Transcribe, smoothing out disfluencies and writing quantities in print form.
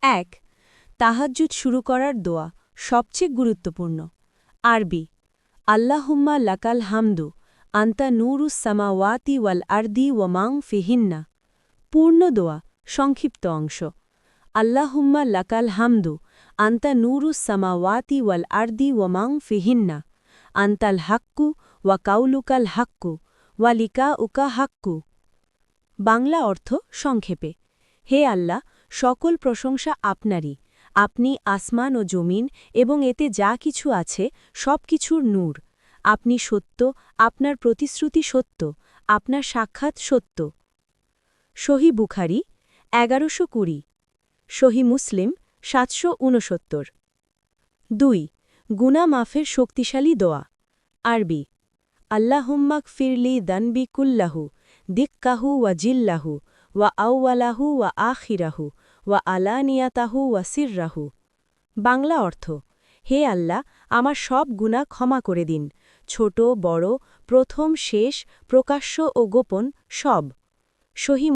১ তাহাজ্জুদ শুরু করার দোয়া সবচেয়ে গুরুত্বপূর্ণ আরবি আল্লাহুম্মা লাকাল হামদু আন্তা নূরুস সামাওয়াতি ওয়াল আরদি ওয়া মাং ফিহিন্না পূর্ণ দোয়া সংক্ষিপ্ত অংশ আল্লাহুম্মা লাকাল হামদু আন্তা নূরুস সামাওয়াতি ওয়াল আরদি ওয়া মাং ফিহিন্না আন্তাল হাক্কু ওয়া কাউলুকাল হাক্কু ওয়া লিকাউকা হাক্কু বাংলা অর্থ সংক্ষেপে হে আল্লাহ সকল প্রশংসা আপনারই আপনি আসমান ও জমিন এবং এতে যা কিছু আছে সব কিছুর নূর আপনি সত্য আপনার প্রতিশ্রুতি সত্য আপনার সাক্ষাৎ সত্য সহি বুখারি ১১২০ সহি মুসলিম ৭৬৯ ২ গুনা মাফের শক্তিশালী দোয়া আরবি আল্লাহুম্মাক ফিরলি দানবি কুল্লাহু দিক্কাহু ওয়া জিল্লাহু ওয়া আউওয়ালাহু ওয়া আখিরাহু ওয়া আলানিয়াতাহু ওয়া সিররাহু বাংলা অর্থ হে আল্লাহ আমার সব গুনাহ ক্ষমা করে দিন ছোট বড় প্রথম শেষ প্রকাশ্য ও গোপন সব সহি